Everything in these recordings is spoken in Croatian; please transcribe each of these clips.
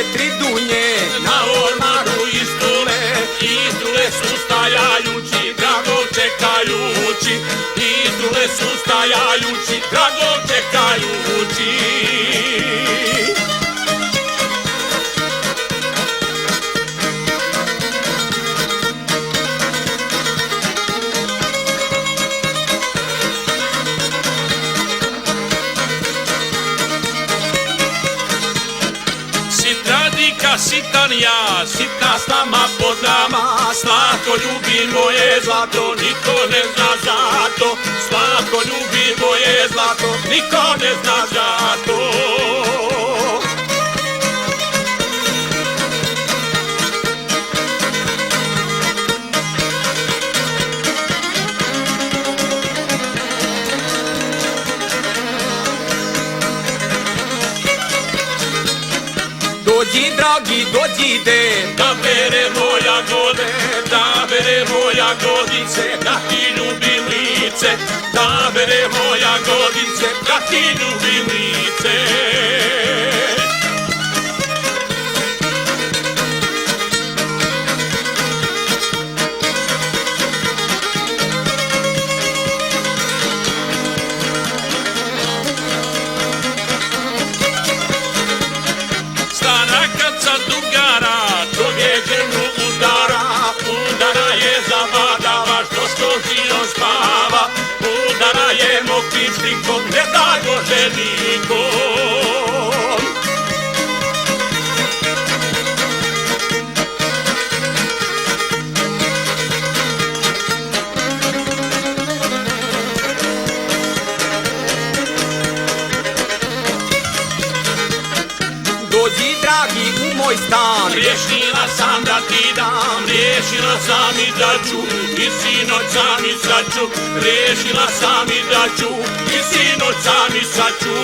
4 dunje na ormaru Istule. Istule su stajajući, Dragom čekajući. Istule su stajajući, Dragom čekajući. Sitan ja, sitna s nama pod nama, slatko ljubi moje zlato, niko ne zna zato. Slatko ljubi moje zlato, niko ne zna zato. Dođi, dragi, dođite, da beremo jagode, da beremo jagodice, da ti ljubim lice, da beremo jagodice, da ti ljubim lice. Nikom, ne daj Bože nikom. Dođi, dragi, u moj stan, riješila sam da ti dam, riješila sam i da ću, i sinoć sam i sad ću, riješila sam i da ću, i sinoć sam i sad ću.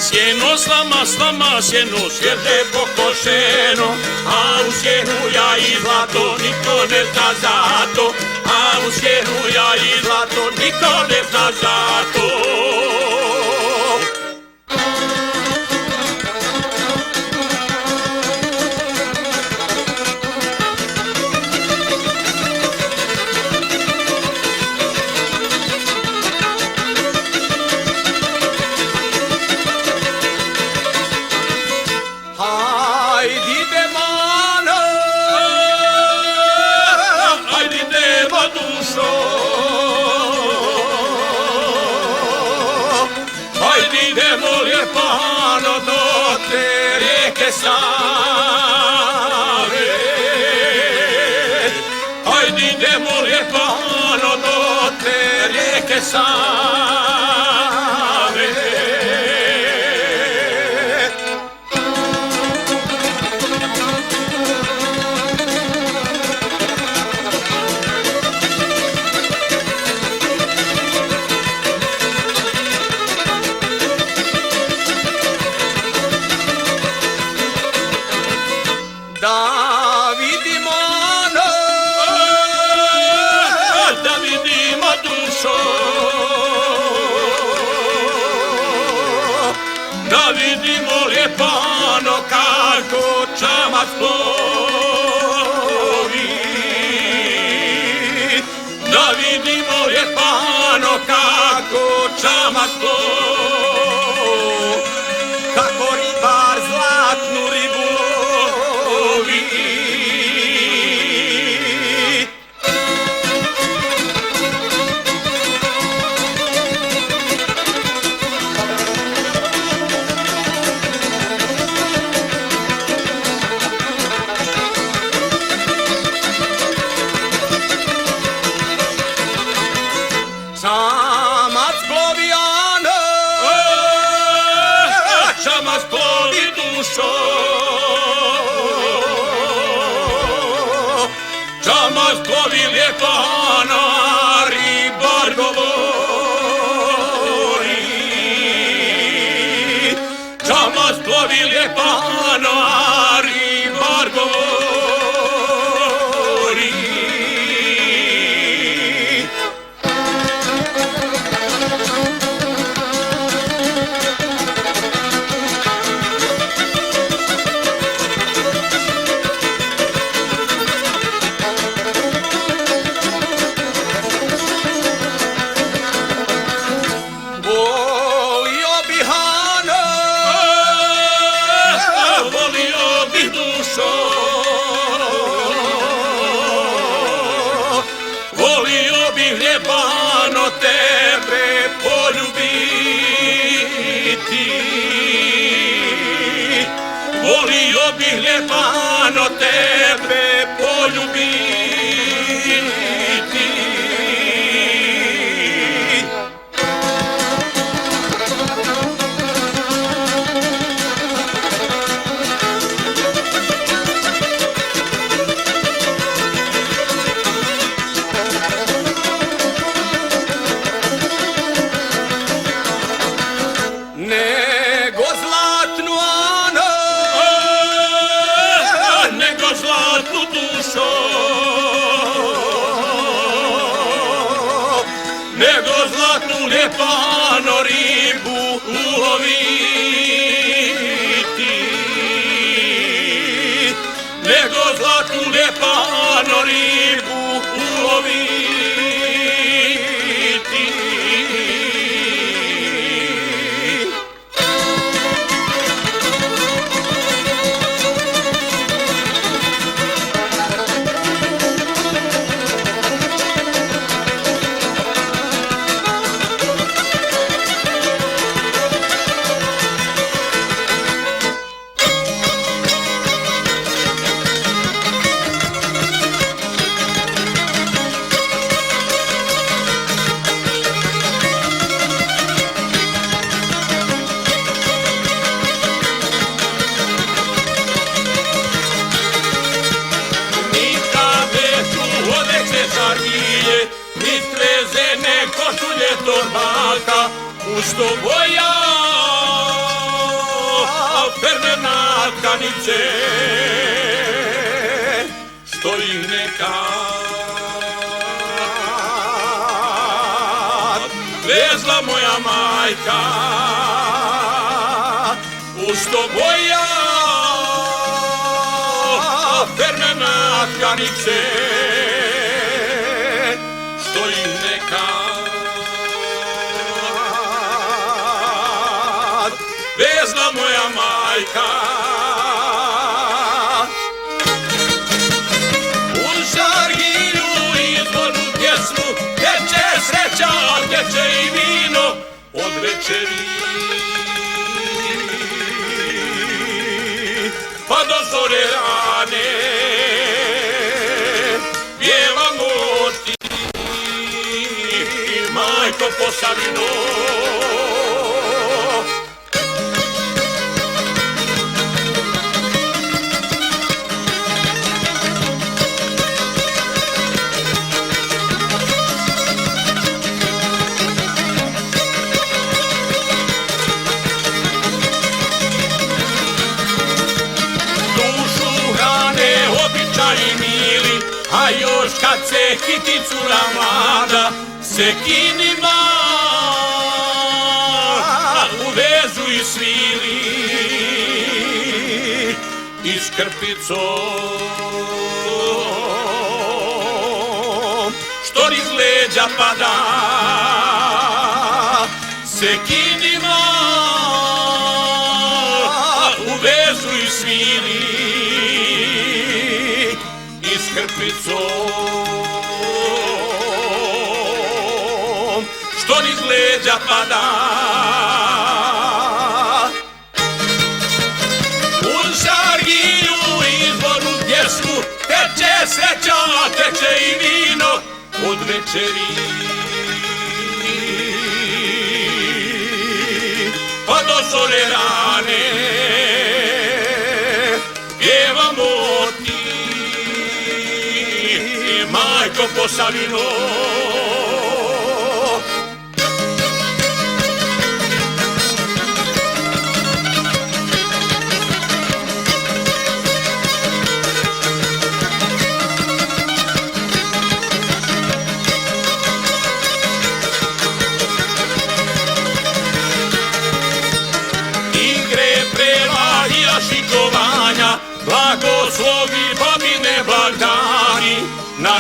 Sjeno slama, sjeno svježe pokošeno, a u sjenu ja i zlato, niko ne zna zato. A u sjenu ja i zlato, niko ne zna zato. Save, hajde idemo ljepano do te rijeke Save. Da vidimo ljepano kako čamac plovi. Da vidimo ljepano kako čamac plovi. Kako ribar zlatnu ribu lovi. Ljepano, Ari bar govori. Volio bih Ljepano tebe poljubiti, volio bih Ljepano tebe poljubiti. Nego zlatnu Ano, nego zlatnu dušo, nego zlatnu Ljepano ribu uloviti, nego zlatnu Ljepano ribu uloviti. Ni trezene košulje torbaka, uz to boja permena tkanice, što ih nekad vezla moja majka, uz to boja permena tkanice, što ih nekad vezla moja majka. Uz žargilju izbornu pjesmu teče sreća, teče i vino od večeri pa do zore rane. Pjevamo ti, majko Posavino. Dušu hrane običaji mili, a još kad se kiti cura mlada, se kinima u vezu i svili i s krpicom što niz leđa pada, se kinima u vezu i svili i s krpicom što niz leđa pada. Uz žargiju izbornu pjesmu teče sreća, teče i vino od večeri pa do zore rane. Pjevamo ti, majko Posavino.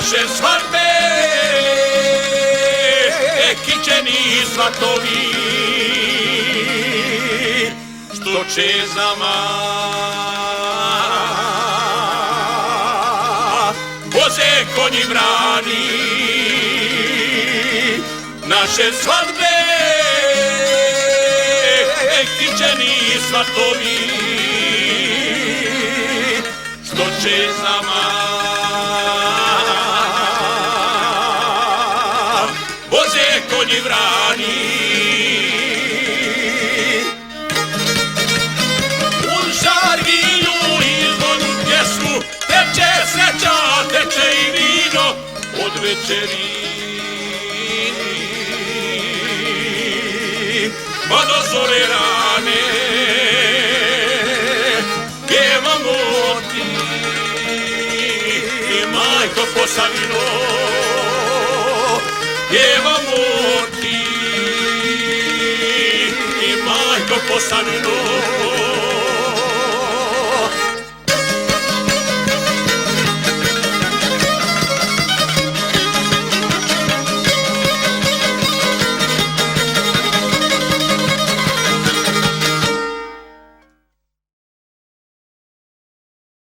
naše svadbe, kićeni svatovi, što čezama voze konji vrani, naše svadbe, kićeni svatovi, što čezama voze konji vrani. U žarginju izvonu pjesmu teče sreća, teče i vino od večeri pa do zore rane. Pjevamo ti, majko Posavino, pjevamo ti, majko Posavino.